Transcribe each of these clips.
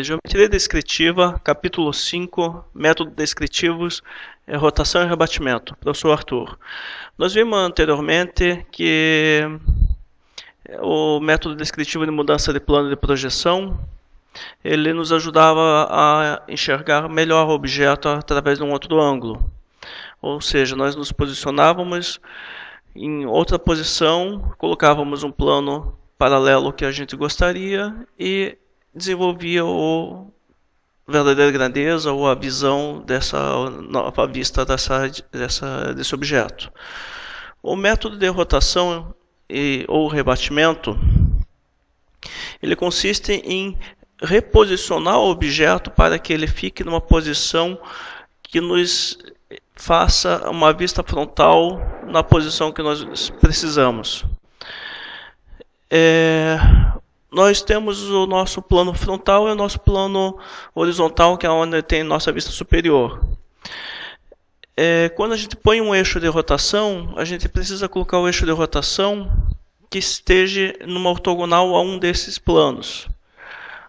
Geometria descritiva, capítulo 5, métodos descritivos, rotação e rebatimento. Professor Arthur. Nós vimos anteriormente que o método descritivo de mudança de plano de projeção, ele nos ajudava a enxergar melhor o objeto através de um outro ângulo. Ou seja, nós nos posicionávamos em outra posição, colocávamos um plano paralelo que a gente gostaria e desenvolvia a verdadeira grandeza ou a visão dessa nova vista desse objeto. O método de rotação ou rebatimento, ele consiste em reposicionar o objeto para que ele fique numa posição que nos faça uma vista frontal na posição que nós precisamos. Nós temos o nosso plano frontal e o nosso plano horizontal, que é onde tem nossa vista superior. Quando a gente põe um eixo de rotação, a gente precisa colocar o eixo de rotação que esteja numa ortogonal a um desses planos.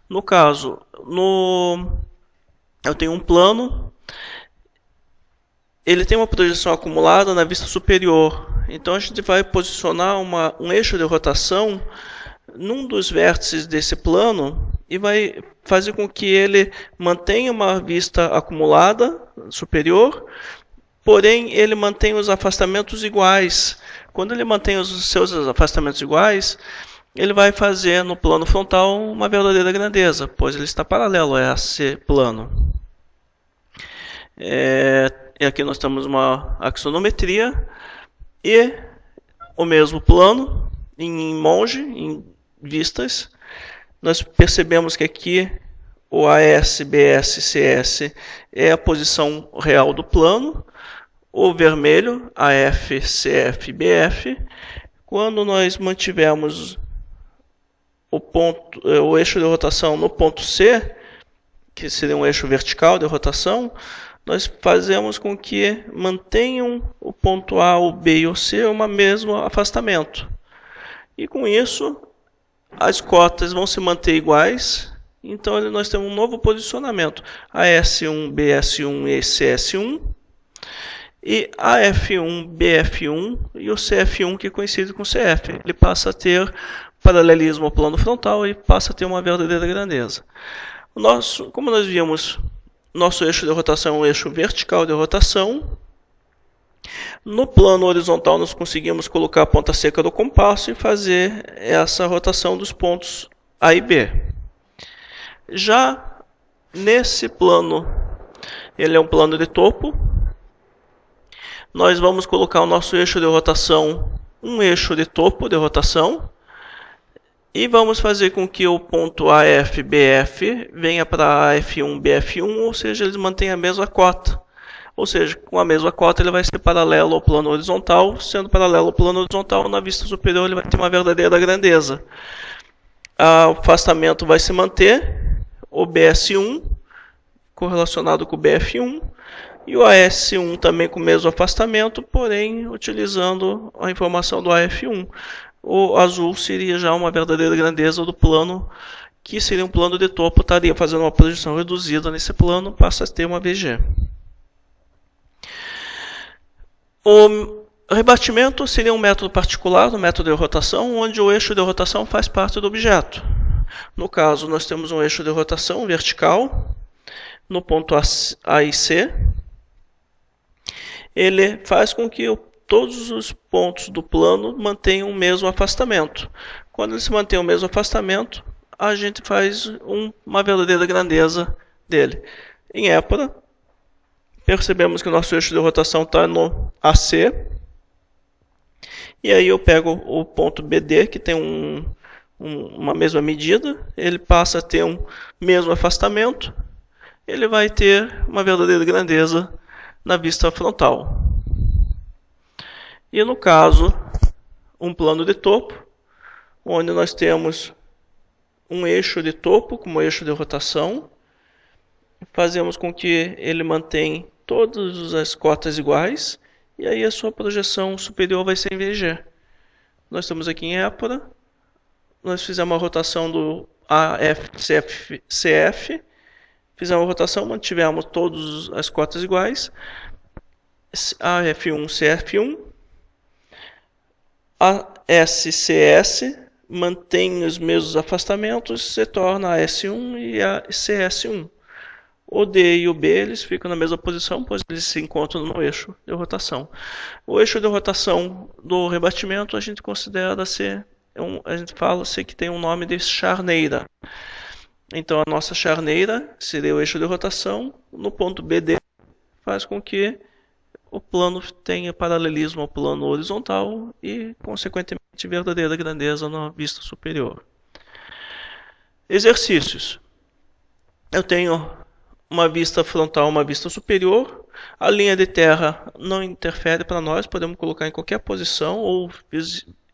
No caso, eu tenho um plano, ele tem uma projeção acumulada na vista superior. Então a gente vai posicionar um eixo de rotação num dos vértices desse plano e vai fazer com que ele mantenha uma vista acumulada superior, porém ele mantém os afastamentos iguais. Quando ele mantém os seus afastamentos iguais, ele vai fazer no plano frontal uma verdadeira grandeza, pois ele está paralelo a esse plano. E aqui nós temos uma axonometria e o mesmo plano em monge, em vistas. Nós percebemos que aqui o AS, BS, CS é a posição real do plano, o vermelho, AF, CF, BF. Quando nós mantivermos o eixo de rotação no ponto C, que seria um eixo vertical de rotação, nós fazemos com que mantenham o ponto A, o B e o C o mesmo afastamento. E com isso, as cotas vão se manter iguais, então nós temos um novo posicionamento, AS1, BS1 e CS1, e AF1, BF1 e o CF1, que coincide com o CF. Ele passa a ter paralelismo ao plano frontal e passa a ter uma verdadeira grandeza. Como nós vimos, nosso eixo de rotação é um eixo vertical de rotação. No plano horizontal, nós conseguimos colocar a ponta seca do compasso e fazer essa rotação dos pontos A e B. Já nesse plano, ele é um plano de topo. Nós vamos colocar o nosso eixo de rotação, um eixo de topo de rotação. E vamos fazer com que o ponto AF, BF venha para AF1, BF1, ou seja, eles mantêm a mesma cota. Ou seja, com a mesma cota ele vai ser paralelo ao plano horizontal. Sendo paralelo ao plano horizontal, na vista superior ele vai ter uma verdadeira grandeza. O afastamento vai se manter, o BS1 correlacionado com o BF1, e o AS1 também com o mesmo afastamento, porém utilizando a informação do AF1. O azul seria já uma verdadeira grandeza do plano, que seria um plano de topo, estaria fazendo uma projeção reduzida nesse plano, passa a ter uma VG. O rebatimento seria um método particular do método de rotação, onde o eixo de rotação faz parte do objeto. No caso, nós temos um eixo de rotação vertical, no ponto A e C. Ele faz com que todos os pontos do plano mantenham o mesmo afastamento. Quando ele se mantém o mesmo afastamento, a gente faz uma verdadeira grandeza dele. Em épora, percebemos que o nosso eixo de rotação está no AC. E aí eu pego o ponto BD, que tem uma mesma medida. Ele passa a ter um mesmo afastamento. Ele vai ter uma verdadeira grandeza na vista frontal. E no caso, um plano de topo, onde nós temos um eixo de topo como eixo de rotação. Fazemos com que ele mantenha todas as cotas iguais, e aí a sua projeção superior vai ser em VG. Nós estamos aqui em épora, nós fizemos a rotação do AF, CF, CF, fizemos a rotação, mantivemos todas as cotas iguais, AF1, CF1, ASCS mantém os mesmos afastamentos, se torna AS1 e a CS1. O D e o B eles ficam na mesma posição, pois eles se encontram no eixo de rotação. O eixo de rotação do rebatimento a gente considera ser, a gente fala-se que tem um nome de charneira. Então a nossa charneira seria o eixo de rotação, no ponto BD faz com que o plano tenha paralelismo ao plano horizontal e, consequentemente, verdadeira grandeza na vista superior. Exercícios. Eu tenho uma vista frontal, uma vista superior. A linha de terra não interfere para nós, podemos colocar em qualquer posição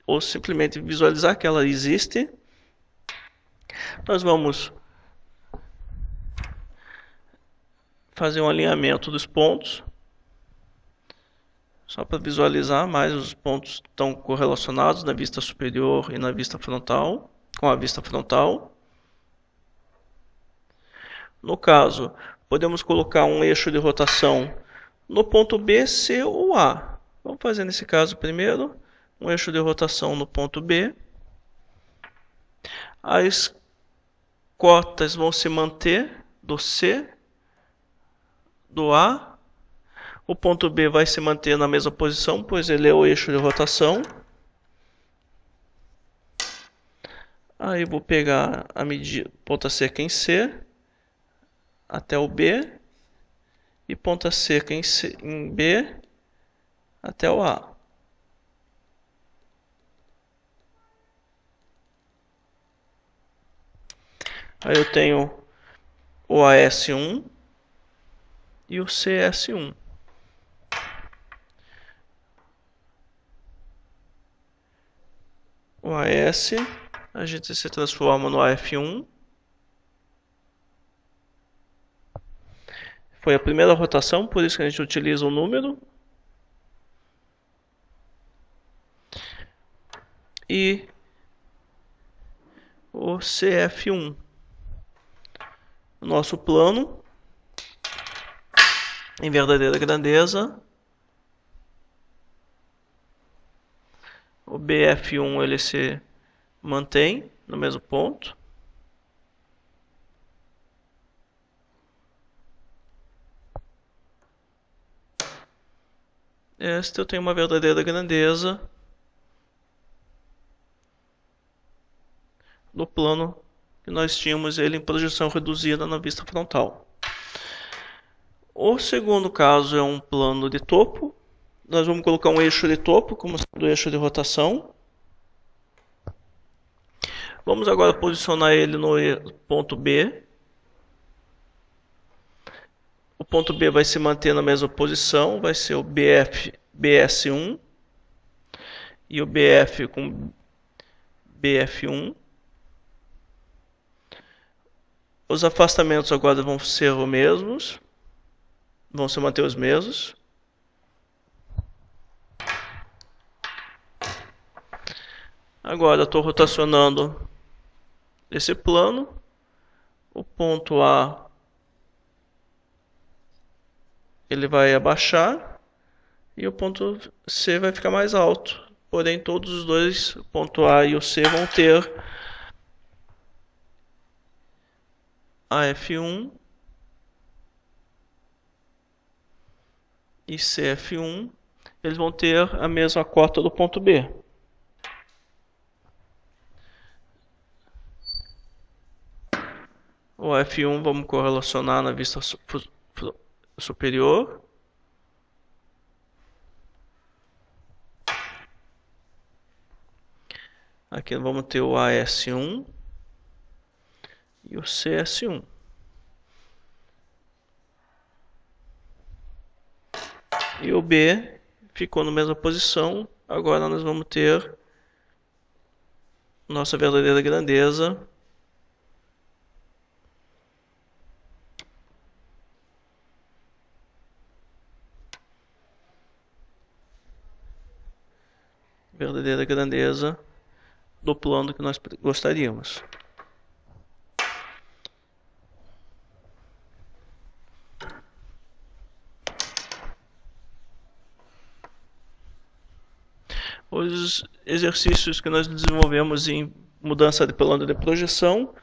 ou simplesmente visualizar que ela existe. Nós vamos fazer um alinhamento dos pontos, só para visualizar mais os pontos estão correlacionados na vista superior e na vista frontal, com a vista frontal. No caso, podemos colocar um eixo de rotação no ponto B, C ou A. Vamos fazer nesse caso primeiro um eixo de rotação no ponto B. As cotas vão se manter do C, do A. O ponto B vai se manter na mesma posição, pois ele é o eixo de rotação. Aí vou pegar a medida ponta seca em C até o B e ponta seca em B até o A. Aí eu tenho o AS1 e o CS1. O AS, a gente se transforma no AF1. Foi a primeira rotação, por isso que a gente utiliza o número. E o CF1. O nosso plano, em verdadeira grandeza. O BF1 ele se mantém no mesmo ponto. Este eu tenho uma verdadeira grandeza do plano que nós tínhamos ele em projeção reduzida na vista frontal. O segundo caso é um plano de topo. Nós vamos colocar um eixo de topo como sendo o eixo de rotação. Vamos agora posicionar ele no ponto B. O ponto B vai se manter na mesma posição, vai ser o BS1 e o BF com BF1. Os afastamentos agora vão ser os mesmos, vão se manter os mesmos. Agora estou rotacionando esse plano. O ponto A ele vai abaixar e o ponto C vai ficar mais alto. Porém, todos os dois, o ponto A e o C, vão ter AF1 e CF1. Eles vão ter a mesma cota do ponto B. O F1 vamos correlacionar na vista superior. Aqui vamos ter o AS1 e o CS1. E o B ficou na mesma posição. Agora nós vamos ter nossa verdadeira grandeza. Verdadeira grandeza do plano que nós gostaríamos. Os exercícios que nós desenvolvemos em mudança de plano de projeção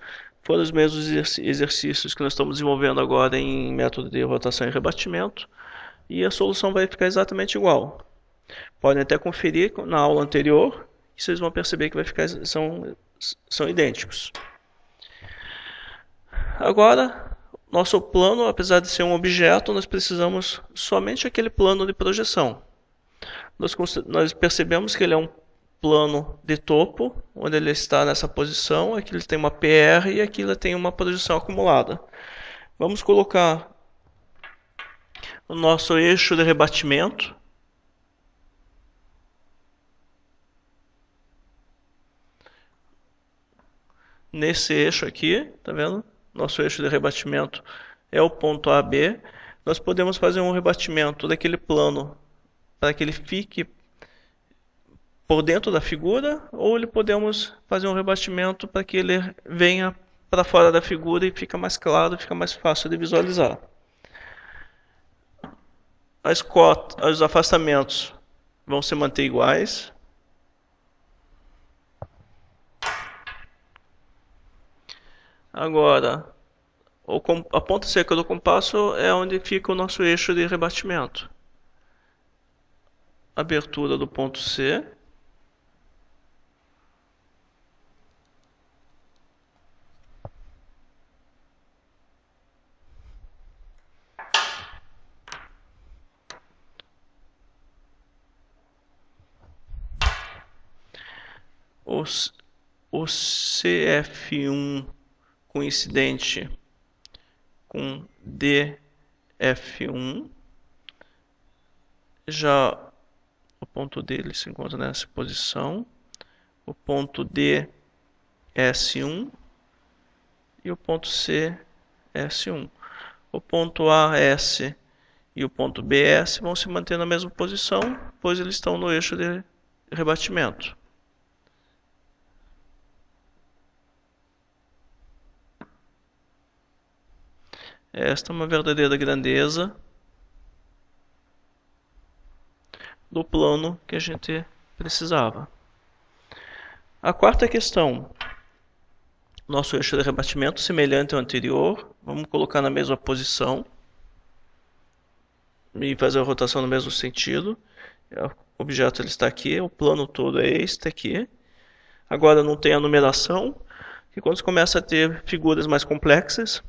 foram os mesmos exercícios que nós estamos desenvolvendo agora em método de rotação e rebatimento, e a solução vai ficar exatamente igual. Podem até conferir na aula anterior, e vocês vão perceber que são idênticos. Agora, nosso plano, apesar de ser um objeto, nós precisamos somente aquele plano de projeção. Nós percebemos que ele é um plano de topo, onde ele está nessa posição, aqui ele tem uma PR e aqui ele tem uma projeção acumulada. Vamos colocar o nosso eixo de rebatimento. Nesse eixo aqui, tá vendo? Nosso eixo de rebatimento é o ponto AB. Nós podemos fazer um rebatimento daquele plano para que ele fique por dentro da figura, ou podemos fazer um rebatimento para que ele venha para fora da figura e fica mais claro, fica mais fácil de visualizar. Os afastamentos vão se manter iguais. Agora, a ponta seca do compasso é onde fica o nosso eixo de rebatimento. Abertura do ponto C. O CF1 coincidente com DF1. Já o ponto dele se encontra nessa posição. O ponto D, S1 e o ponto C, S1. O ponto A, S e o ponto BS vão se manter na mesma posição, pois eles estão no eixo de rebatimento. Esta é uma verdadeira grandeza do plano que a gente precisava. A quarta questão. Nosso eixo de rebatimento semelhante ao anterior. Vamos colocar na mesma posição e fazer a rotação no mesmo sentido. O objeto ele está aqui, o plano todo é este aqui. Agora não tem a numeração, que quando você começa a ter figuras mais complexas,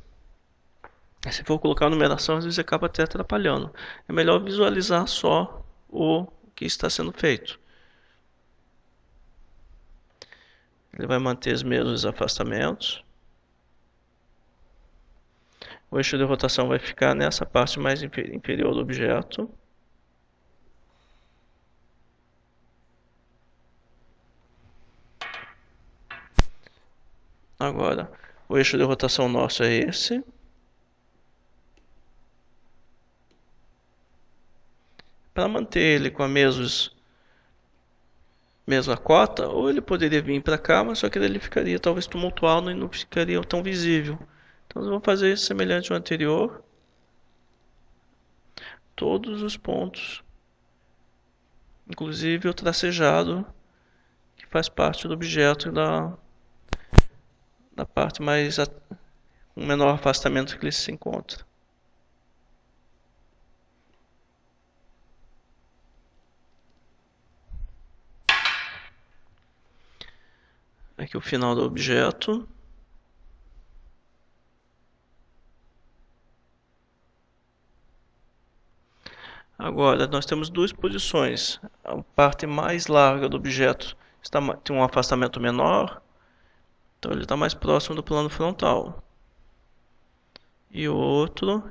se for colocar a numeração, às vezes acaba até atrapalhando. É melhor visualizar só o que está sendo feito. Ele vai manter os mesmos afastamentos. O eixo de rotação vai ficar nessa parte mais inferior do objeto. Agora, o eixo de rotação nosso é esse. Para manter ele com a mesma cota, ou ele poderia vir para cá, mas só que ele ficaria talvez tumultuado e não ficaria tão visível. Então nós vamos fazer isso semelhante ao anterior. Todos os pontos, inclusive o tracejado, que faz parte do objeto da parte mais com menor afastamento que ele se encontra. Aqui o final do objeto. Agora, nós temos duas posições. A parte mais larga do objeto tem um afastamento menor, então ele está mais próximo do plano frontal. E o outro,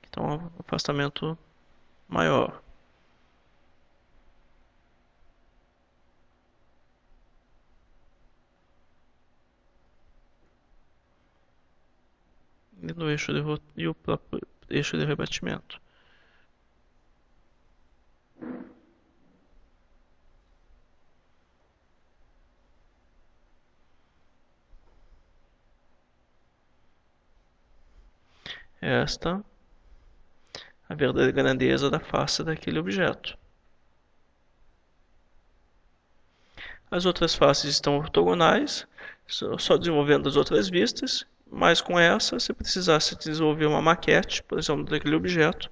que tem um afastamento maior. E no eixo e o próprio eixo de rebatimento. Esta é a verdadeira grandeza da face daquele objeto. As outras faces estão ortogonais, só desenvolvendo as outras vistas, mas com essa, se precisasse desenvolver uma maquete, por exemplo, daquele objeto,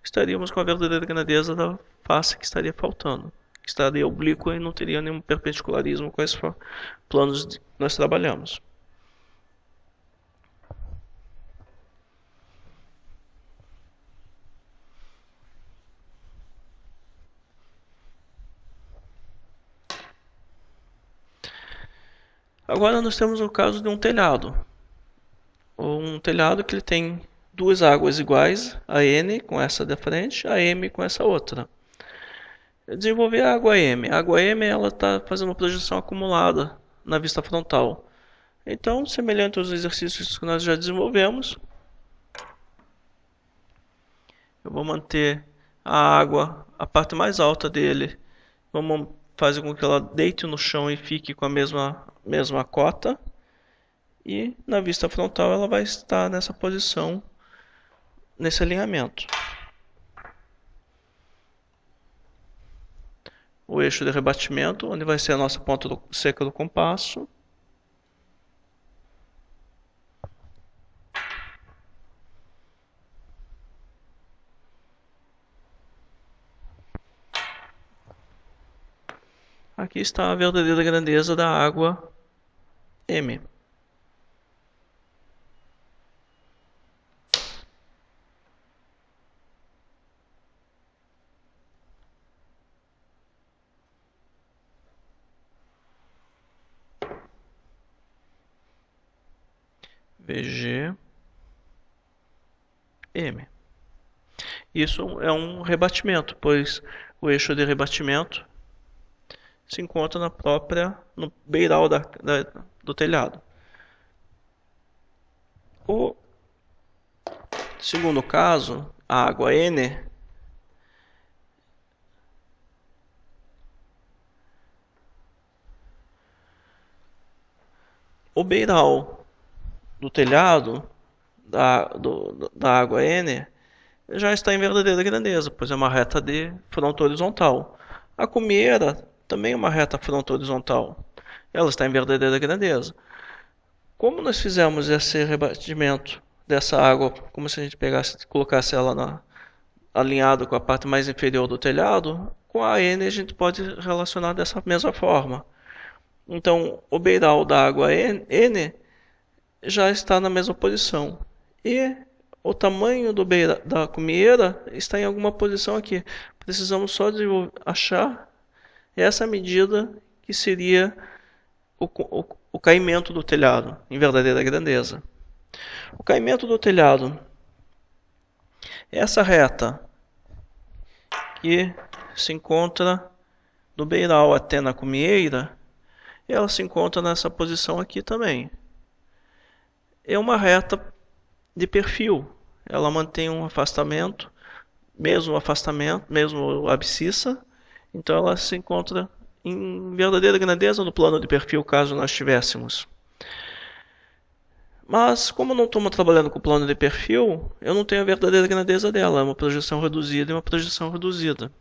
estaríamos com a verdadeira grandeza da face que estaria faltando, que estaria oblíqua e não teria nenhum perpendicularismo com esses planos que nós trabalhamos. Agora nós temos o caso de um telhado. Um telhado que ele tem duas águas iguais, a N com essa da frente, a M com essa outra. Desenvolver a água M. A água M ela está fazendo uma projeção acumulada na vista frontal. Então, semelhante aos exercícios que nós já desenvolvemos, eu vou manter a água, a parte mais alta dele, vamos fazer com que ela deite no chão e fique com a mesma cota. E na vista frontal ela vai estar nessa posição, nesse alinhamento. O eixo de rebatimento, onde vai ser a nossa ponta seca do compasso. Aqui está a verdadeira grandeza da água M. VG M. Isso é um rebatimento, pois o eixo de rebatimento se encontra no beiral do telhado. O segundo caso, a água N, o beiral do telhado da água N já está em verdadeira grandeza, pois é uma reta de fronto horizontal. A cumieira também é uma reta fronto horizontal. Ela está em verdadeira grandeza. Como nós fizemos esse rebatimento dessa água, como se a gente colocasse ela alinhado com a parte mais inferior do telhado, com a N a gente pode relacionar dessa mesma forma. Então, o beiral da água N já está na mesma posição. E o tamanho da cumieira está em alguma posição aqui. Precisamos só de achar essa medida que seria o caimento do telhado em verdadeira grandeza. O caimento do telhado é essa reta que se encontra do beiral até na cumieira, e ela se encontra nessa posição aqui também. É uma reta de perfil. Ela mantém um afastamento, mesmo abscissa, então ela se encontra em verdadeira grandeza no plano de perfil, caso nós tivéssemos. Mas, como não estamos trabalhando com o plano de perfil, eu não tenho a verdadeira grandeza dela, é uma projeção reduzida e uma projeção reduzida.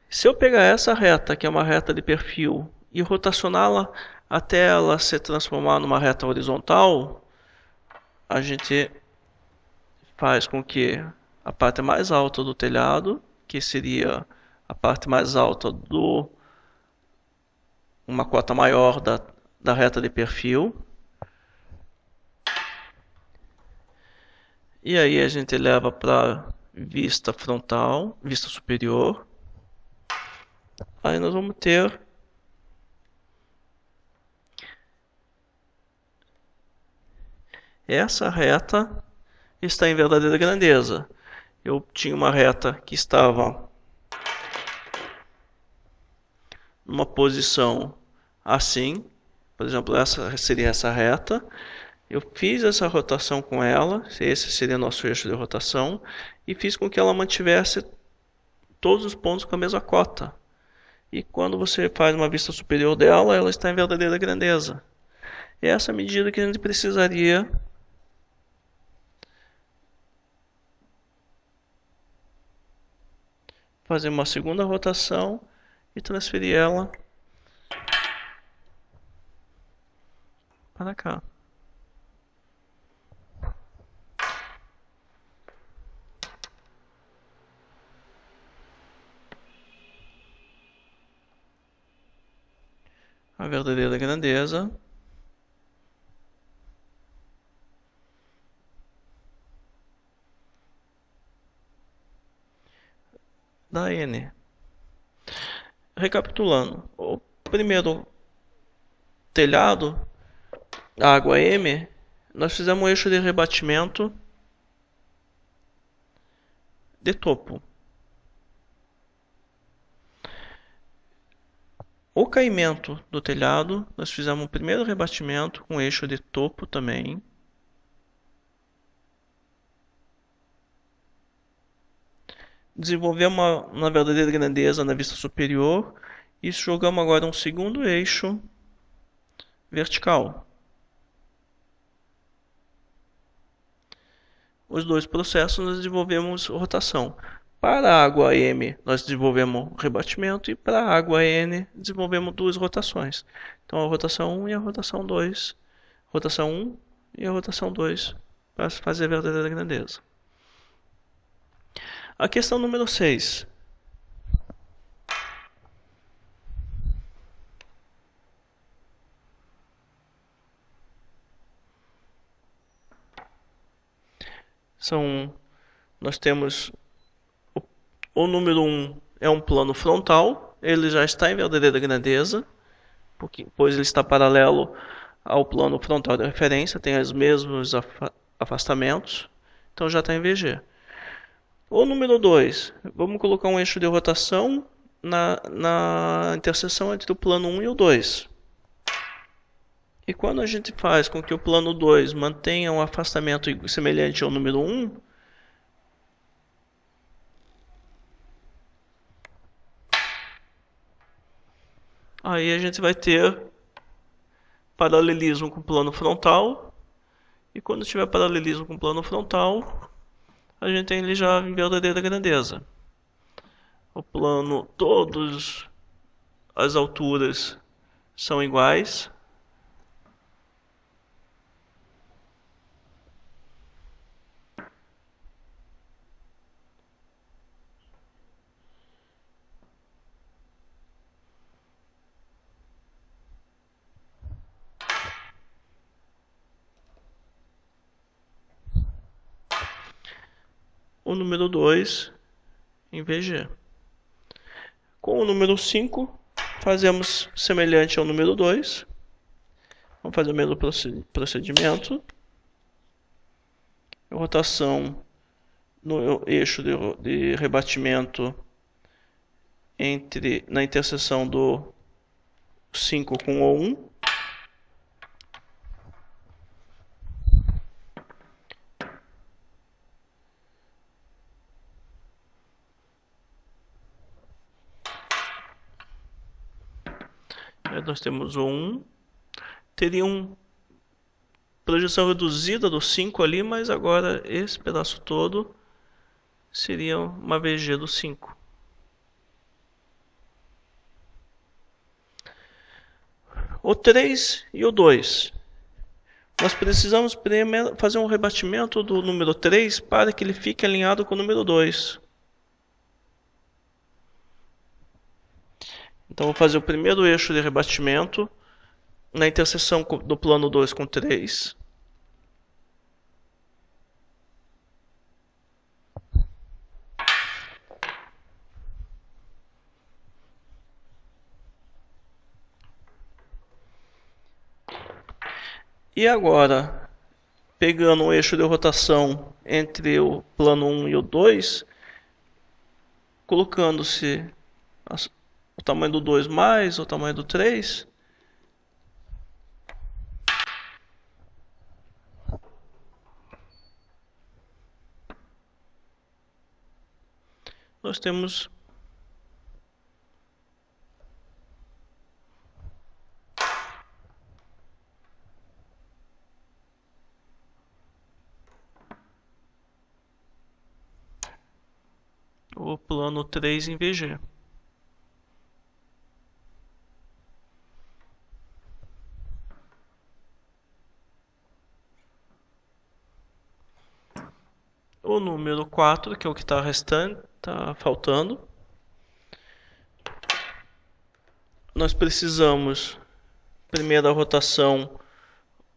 Se eu pegar essa reta, que é uma reta de perfil, e rotacioná-la até ela se transformar numa reta horizontal, a gente faz com que a parte mais alta do telhado, que seria a parte mais alta uma cota maior da reta de perfil. E aí a gente leva para vista frontal, vista superior. Aí nós vamos ter essa reta está em verdadeira grandeza. Eu tinha uma reta que estava numa posição assim, por exemplo, essa seria essa reta. Eu fiz essa rotação com ela, esse seria nosso eixo de rotação, e fiz com que ela mantivesse todos os pontos com a mesma cota. E quando você faz uma vista superior dela, ela está em verdadeira grandeza. É essa medida que a gente precisaria fazer uma segunda rotação e transferir ela para cá. A verdadeira grandeza da N. Recapitulando, o primeiro telhado, a água M, nós fizemos um eixo de rebatimento de topo. O caimento do telhado, nós fizemos o primeiro rebatimento com eixo de topo também. Desenvolvemos uma verdadeira grandeza na vista superior e jogamos agora um segundo eixo vertical. Os dois processos nós desenvolvemos rotação. Para a água M nós desenvolvemos rebatimento e para a água N desenvolvemos duas rotações. Então a rotação 1 e a rotação 2. Rotação 1 e a rotação 2 para fazer a verdadeira grandeza. A questão número 6. Nós temos o número 1 é um plano frontal, ele já está em verdadeira grandeza, pois ele está paralelo ao plano frontal de referência, tem os mesmos afastamentos, então já está em VG. O número 2, vamos colocar um eixo de rotação na interseção entre o plano 1 e o 2. E quando a gente faz com que o plano 2 mantenha um afastamento semelhante ao número 1, aí a gente vai ter paralelismo com o plano frontal. E quando tiver paralelismo com o plano frontal, a gente tem ele já em verdadeira grandeza. O plano, todas as alturas são iguais. O número 2 em VG. Com o número 5, fazemos semelhante ao número 2. Vamos fazer o mesmo procedimento. Rotação no eixo de rebatimento na interseção do 5 com o 1. Nós temos o 1. Teria uma projeção reduzida do 5 ali, mas agora esse pedaço todo seria uma VG do 5. O 3 e o 2. Nós precisamos primeiro fazer um rebatimento do número 3 para que ele fique alinhado com o número 2. Então vou fazer o primeiro eixo de rebatimento na interseção do plano 2 com 3. E agora, pegando um eixo de rotação entre o plano 1 e o 2, colocando-se o tamanho do 2 mais o tamanho do 3, nós temos o plano 3 em VG. o número 4, que é o que está restante, está faltando. Nós precisamos primeiro a rotação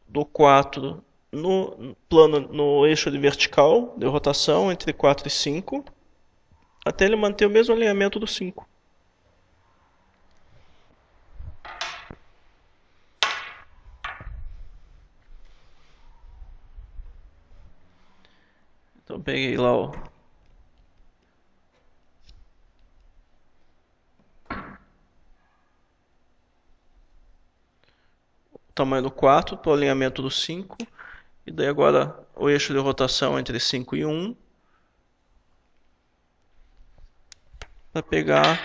do 4 no eixo de vertical de rotação entre 4 e 5, até ele manter o mesmo alinhamento do 5. Então peguei lá o tamanho do 4 para o alinhamento do 5. E daí agora o eixo de rotação entre 5 e 1. Para pegar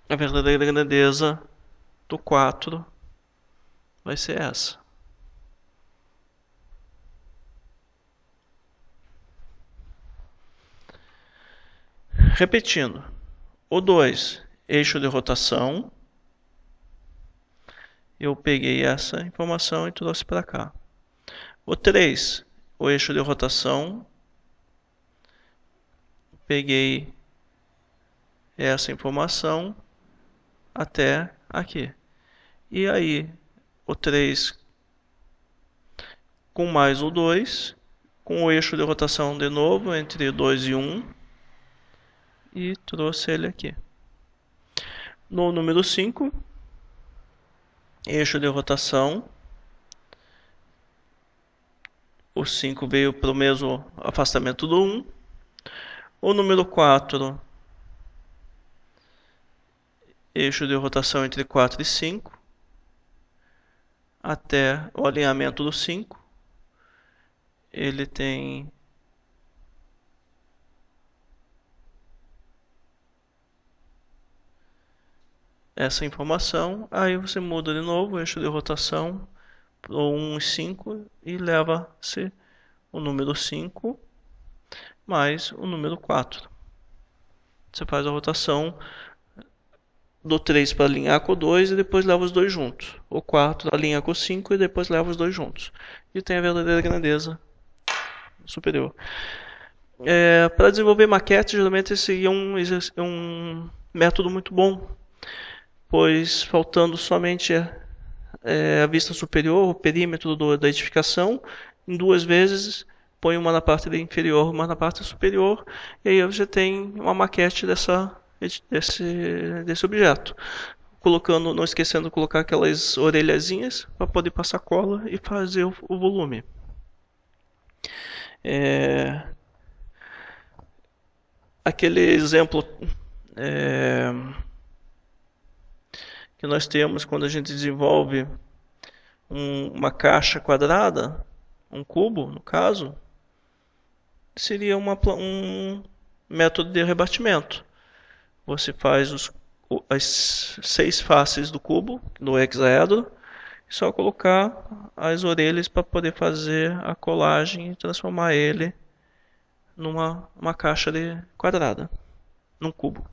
a verdadeira grandeza do 4 vai ser essa. Repetindo, o 2, eixo de rotação, eu peguei essa informação e trouxe para cá. O 3, o eixo de rotação, peguei essa informação até aqui. E aí, o 3 com mais o 2, com o eixo de rotação de novo entre 2 e 1, e trouxe ele aqui. No número 5, eixo de rotação, o 5 veio para o mesmo afastamento do 1. O número 4, eixo de rotação entre 4 e 5, até o alinhamento do 5. Ele tem essa informação. Aí você muda de novo o eixo de rotação para 1 e 5 e leva-se o número 5 mais o número 4. Você faz a rotação do 3 para alinhar com o 2 e depois leva os dois juntos. O 4 alinha com o 5 e depois leva os dois juntos. E tem a verdadeira grandeza superior. Para desenvolver maquete, geralmente esse é um método muito bom, pois faltando somente a vista superior, o perímetro da edificação, em duas vezes põe uma na parte inferior, uma na parte superior, e aí você tem uma maquete desse objeto. Não esquecendo de colocar aquelas orelhazinhas para poder passar cola e fazer o volume. Aquele exemplo que nós temos quando a gente desenvolve uma caixa quadrada, um cubo, no caso, seria um método de rebatimento. Você faz as 6 faces do cubo, do hexaedro, e só colocar as orelhas para poder fazer a colagem e transformar ele numa caixa quadrada, num cubo.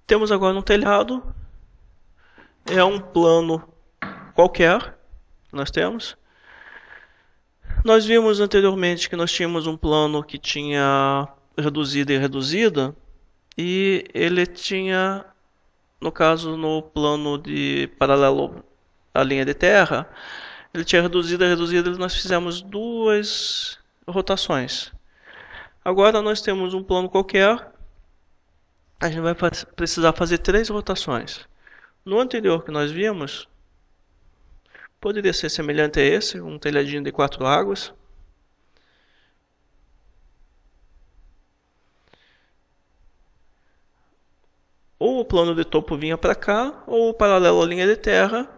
Temos agora um telhado. É um plano qualquer que nós temos. Nós vimos anteriormente que nós tínhamos um plano que tinha reduzida e reduzida, e ele tinha, no caso, no plano de paralelo à linha de terra, ele tinha reduzida e reduzida, e nós fizemos 2 rotações. Agora nós temos um plano qualquer, a gente vai precisar fazer 3 rotações. No anterior que nós vimos, poderia ser semelhante a esse, um telhadinho de 4 águas. Ou o plano de topo vinha para cá, ou o paralelo à linha de terra,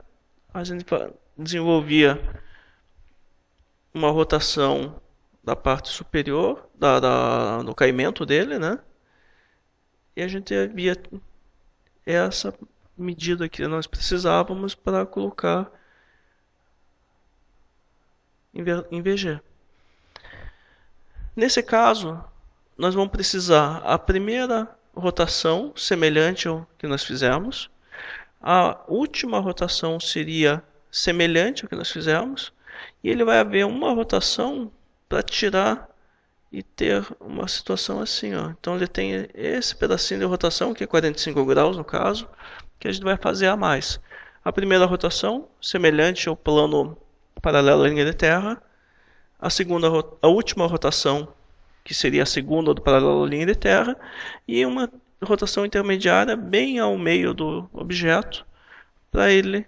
a gente desenvolvia uma rotação da parte superior, do caimento dele, né? E a gente havia essa medida que nós precisávamos para colocar em VG. Nesse caso, nós vamos precisar a primeira rotação semelhante ao que nós fizemos. A última rotação seria semelhante ao que nós fizemos. E ele vai haver uma rotação para tirar e ter uma situação assim, ó. Então ele tem esse pedacinho de rotação, que é 45 graus no caso, que a gente vai fazer a mais. A primeira rotação, semelhante ao plano paralelo à linha de terra. A última rotação, que seria a segunda do paralelo à linha de terra. E uma rotação intermediária bem ao meio do objeto, para ele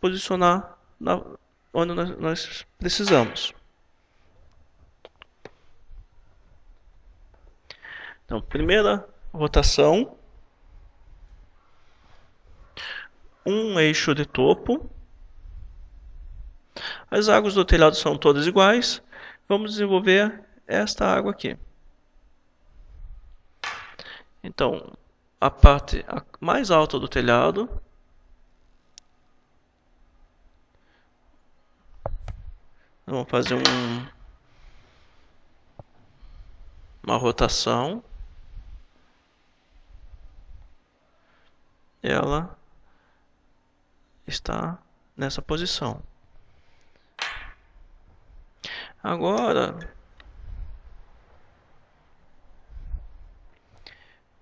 posicionar onde nós precisamos. Então, primeira rotação, um eixo de topo. As águas do telhado são todas iguais. Vamos desenvolver esta água aqui. Então, a parte mais alta do telhado, vamos fazer uma rotação. Ela está nessa posição. Agora,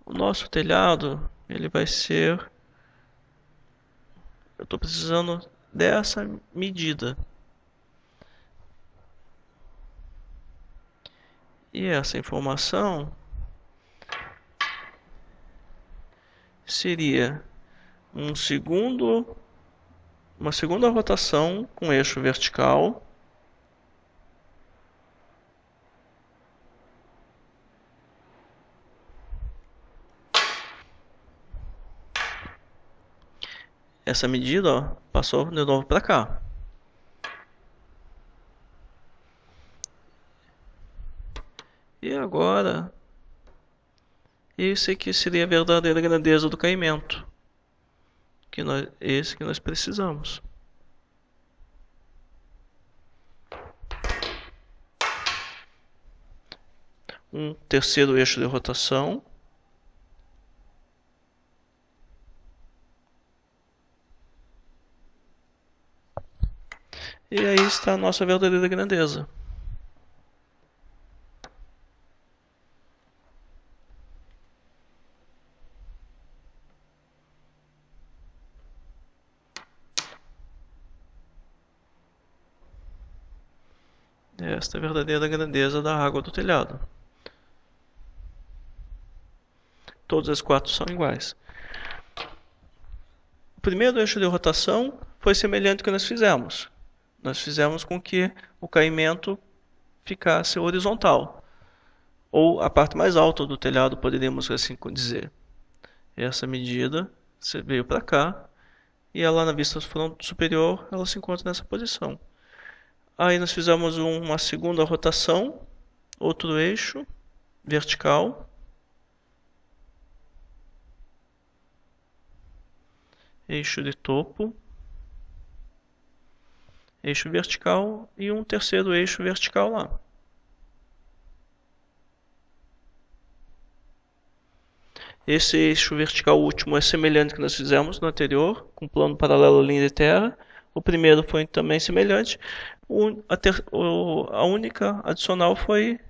o nosso telhado, ele vai ser... Eu estou precisando dessa medida. E essa informação seria uma segunda rotação com eixo vertical. Essa medida, ó, passou de novo para cá. E agora, esse aqui seria a verdadeira grandeza do caimento. Esse que nós precisamos. Um terceiro eixo de rotação. E aí está a nossa verdadeira grandeza. Esta é a verdadeira grandeza da água do telhado. Todas as quatro são iguais. O primeiro eixo de rotação foi semelhante ao que nós fizemos. Nós fizemos com que o caimento ficasse horizontal. Ou a parte mais alta do telhado, poderíamos assim dizer. Essa medida veio para cá. E ela na vista superior, ela se encontra nessa posição. Aí nós fizemos uma segunda rotação, outro eixo vertical, eixo de topo, eixo vertical e um terceiro eixo vertical lá. Esse eixo vertical último é semelhante ao que nós fizemos no anterior, com plano paralelo à linha de terra. O primeiro foi também semelhante. A única adicional foi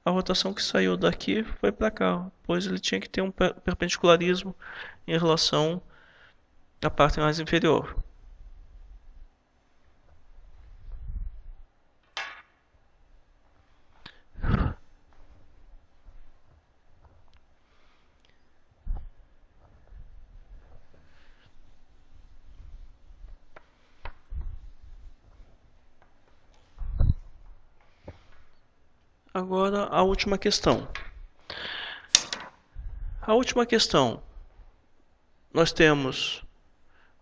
a rotação que saiu daqui foi para cá, pois ele tinha que ter um perpendicularismo em relação à parte mais inferior. Agora a última questão. A última questão. Nós temos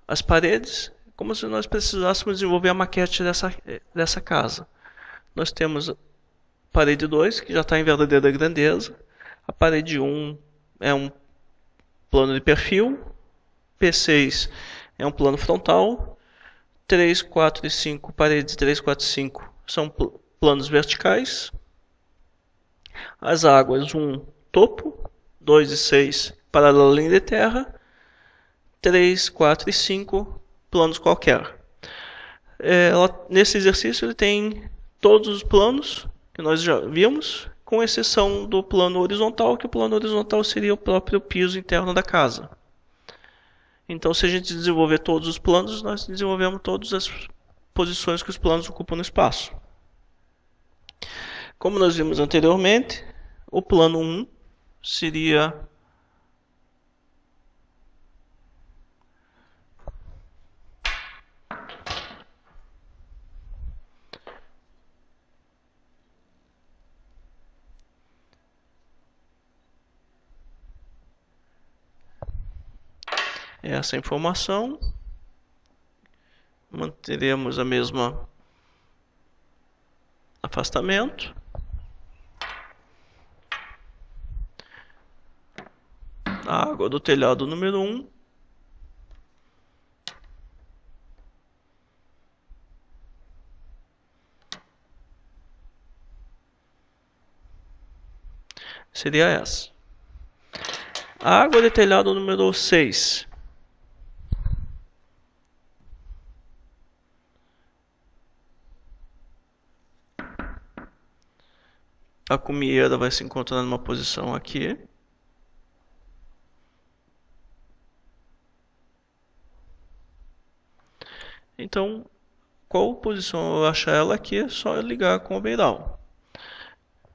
as paredes, como se nós precisássemos desenvolver a maquete dessa casa. Nós temos a parede 2, que já está em verdadeira grandeza. A parede 1 é plano de perfil, P6 é um plano frontal, 3, 4 e 5, paredes 3, 4 e 5 são planos verticais, as águas 1, topo, 2 e 6, paralela à linha de terra, 3, 4 e 5, planos qualquer. Nesse exercício ele tem todos os planos que nós já vimos, com exceção do plano horizontal, que o plano horizontal seria o próprio piso interno da casa. Então, se a gente desenvolver todos os planos, nós desenvolvemos todas as posições que os planos ocupam no espaço. Como nós vimos anteriormente, o plano 1 seria essa informação. Manteremos a mesma afastamento. A água do telhado número 1. Seria essa. A água de telhado número 6. A cumieira vai se encontrar numa posição aqui. Então, qual posição eu achar ela aqui, é só ligar com o beiral.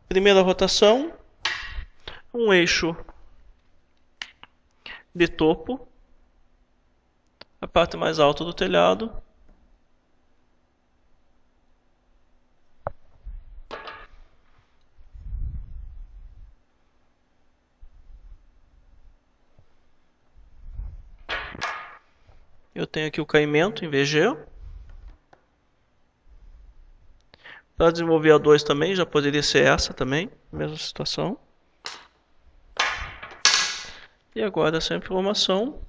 Primeira rotação, um eixo de topo, a parte mais alta do telhado. Eu tenho aqui o caimento em VG. Para desenvolver a 2 também, já poderia ser essa também, mesma situação. E agora essa informação.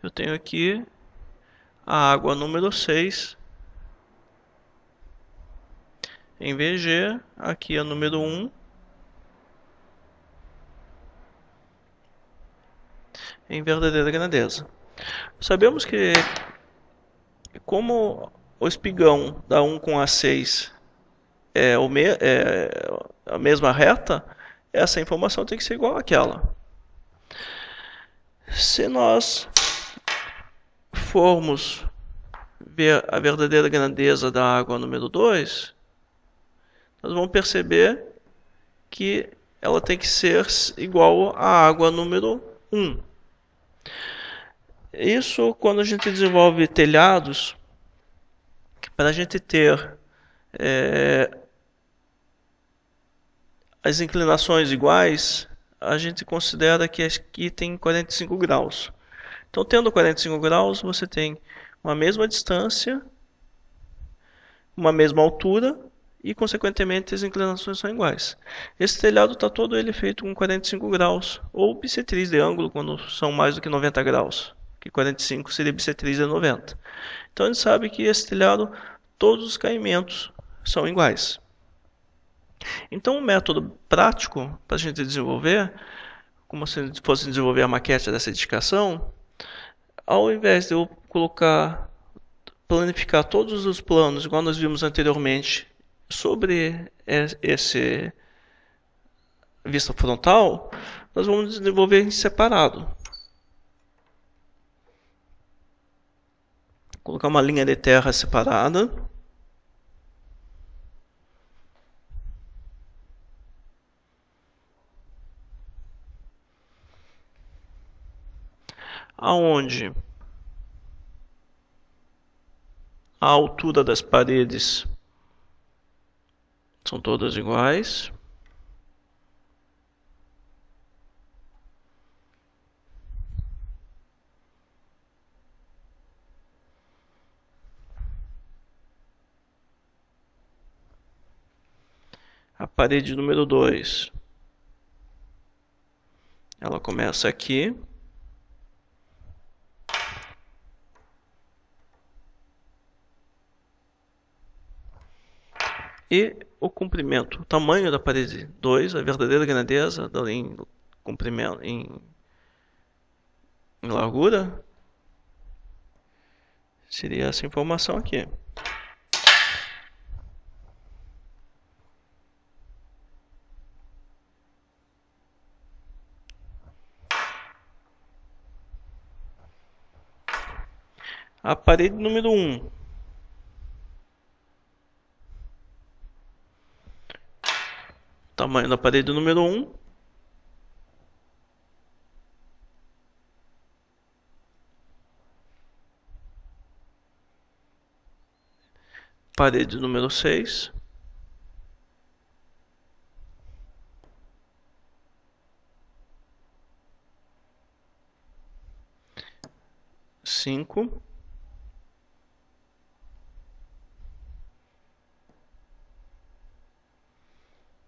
Eu tenho aqui a água número 6 em VG, aqui a número 1 em verdadeira grandeza. Sabemos que como o espigão da 1 com a 6 é a mesma reta, essa informação tem que ser igual àquela. Se nós formos ver a verdadeira grandeza da água número 2, nós vamos perceber que ela tem que ser igual à água número 1. Isso quando a gente desenvolve telhados, para a gente ter as inclinações iguais, a gente considera que aqui tem 45 graus. Então, tendo 45 graus, você tem uma mesma distância, uma mesma altura e, consequentemente, as inclinações são iguais. Esse telhado está todo ele feito com 45 graus, ou bissetriz de ângulo quando são mais do que 90 graus, que 45 seria bissetriz de 90. Então, a gente sabe que esse telhado, todos os caimentos são iguais. Então, um método prático para a gente desenvolver, como se fosse desenvolver a maquete dessa edificação, ao invés de eu planificar todos os planos, igual nós vimos anteriormente, sobre esse vista frontal, nós vamos desenvolver em separado. Vou colocar uma linha de terra separada. Aonde A altura das paredes são todas iguais. A parede número 2, ela começa aqui. E o comprimento, o tamanho da parede 2, a verdadeira grandeza em comprimento, em largura, seria essa informação aqui. A parede número 1. Tamanho da parede número 1. Parede número 6. Cinco.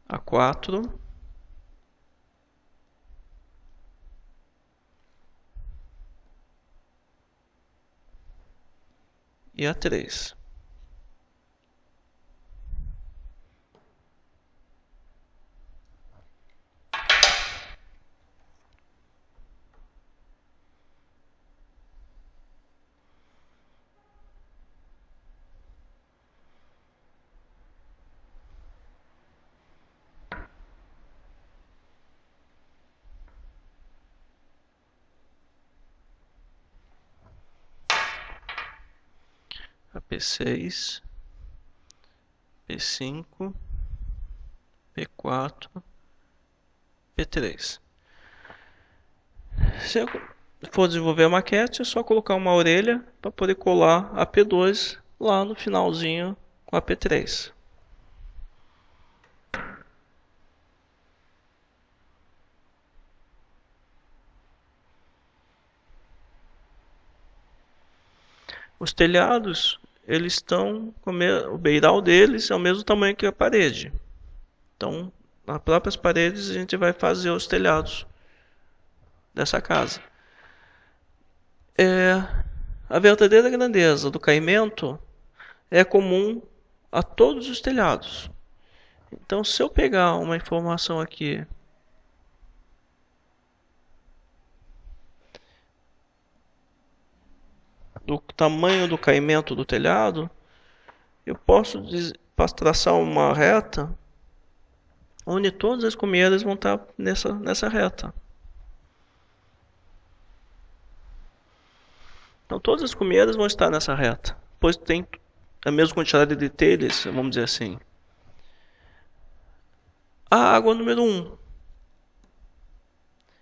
A 4. E a 3. A P6, P5, P4, P3. Se eu for desenvolver a maquete, é só colocar uma orelha para poder colar a P2 lá no finalzinho com a P3. Os telhados, eles estão o beiral deles é o mesmo tamanho que a parede. Então, nas próprias paredes a gente vai fazer os telhados dessa casa. A verdadeira grandeza do caimento é comum a todos os telhados. Então, se eu pegar uma informação aqui do tamanho do caimento do telhado, eu posso traçar uma reta onde todas as comidas vão estar nessa reta. Então todas as comidas vão estar nessa reta, pois tem a mesma quantidade de telhas, vamos dizer assim. A água número 1,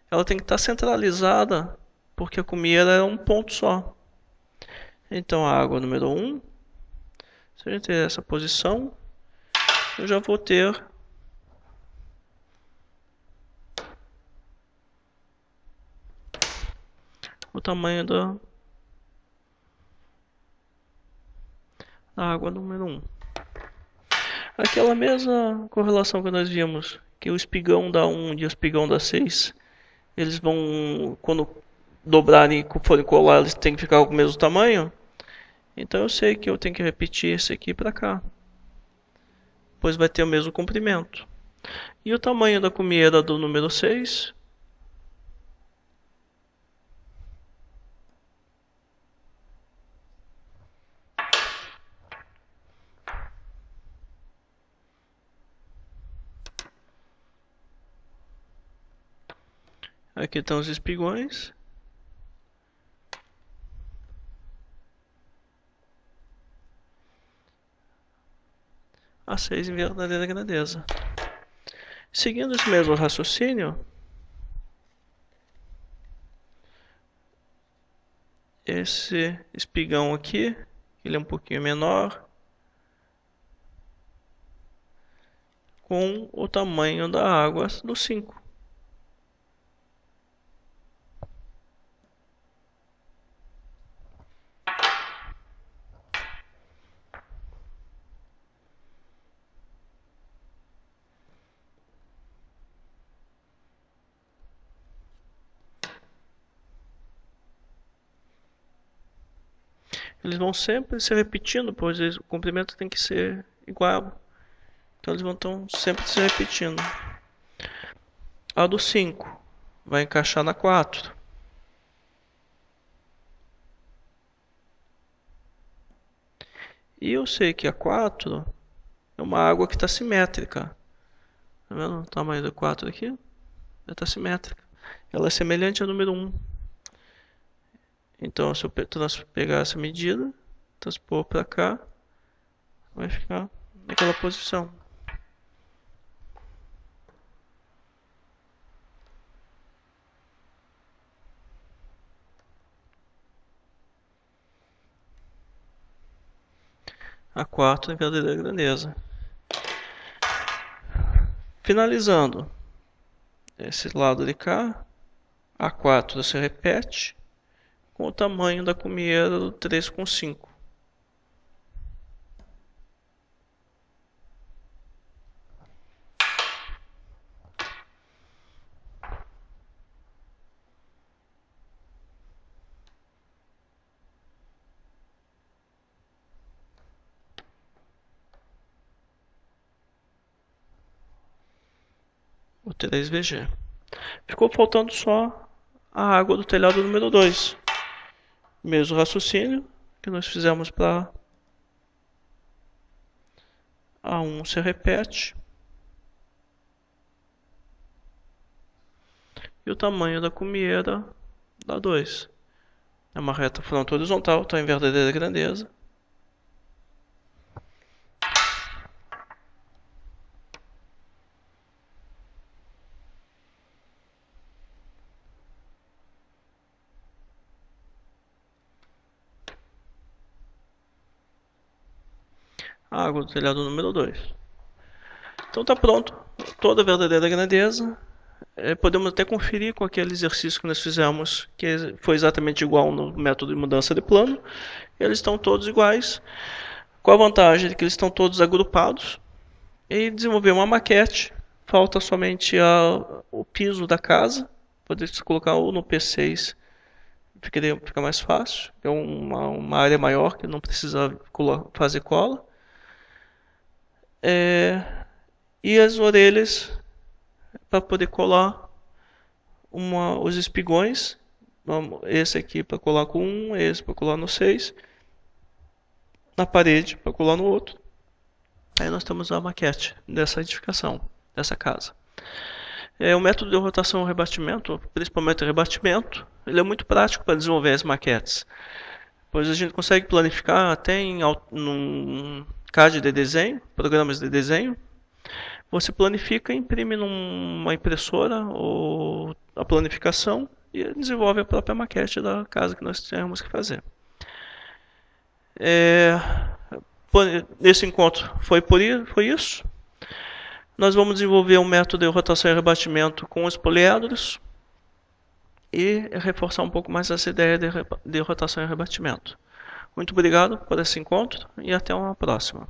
ela tem que estar centralizada, porque a comida é um ponto só. Então a água número 1, se a gente ter essa posição, eu já vou ter o tamanho da água número 1. Aquela mesma correlação que nós vimos, que o espigão da 1 e o espigão da 6, eles vão, quando dobrarem e forem colar, eles têm que ficar com o mesmo tamanho. Então eu sei que eu tenho que repetir esse aqui para cá, pois vai ter o mesmo comprimento. E o tamanho da comida do número 6? Aqui estão os espigões. A 6 em verdadeira grandeza. Seguindo esse mesmo raciocínio, esse espigão aqui, ele é um pouquinho menor, com o tamanho da água do 5. Eles vão sempre se repetindo, pois o comprimento tem que ser igual. Então eles vão sempre se repetindo. A do 5 vai encaixar na 4. E eu sei que a 4 é uma água que está simétrica. Tá vendo o tamanho da 4 aqui? Ela está simétrica. Ela é semelhante ao número 1. Então, se eu pegar essa medida, transpor para cá, vai ficar naquela posição. A 4 em verdadeira grandeza. Finalizando esse lado de cá, a 4 se repete com o tamanho da cumieira do 3,5. O 3VG. Ficou faltando só a água do telhado número 2. Mesmo raciocínio que nós fizemos para A1 se repete. E o tamanho da cumieira dá 2. É uma reta frontal horizontal, está em verdadeira grandeza. A água do telhado número 2. Então está pronto, toda a verdadeira grandeza. Podemos até conferir com aquele exercício que nós fizemos, que foi exatamente igual no método de mudança de plano. Eles estão todos iguais, com a vantagem de que eles estão todos agrupados. E desenvolver uma maquete, falta somente o piso da casa, poder se colocar ou no P6, fica mais fácil, é uma área maior que não precisa fazer cola. E as orelhas para poder colar os espigões, esse aqui para colar com um, esse para colar no 6, na parede para colar no outro. Aí nós temos a maquete dessa edificação, dessa casa. O método de rotação e rebatimento, principalmente o rebatimento, ele é muito prático para desenvolver as maquetes, pois a gente consegue planificar até num CAD de desenho, programas de desenho. Você planifica e imprime numa impressora ou a planificação e desenvolve a própria maquete da casa que nós temos que fazer. Nesse encontro foi isso. Nós vamos desenvolver um método de rotação e rebatimento com os poliedros e reforçar um pouco mais essa ideia de rotação e rebatimento. Muito obrigado por esse encontro e até uma próxima.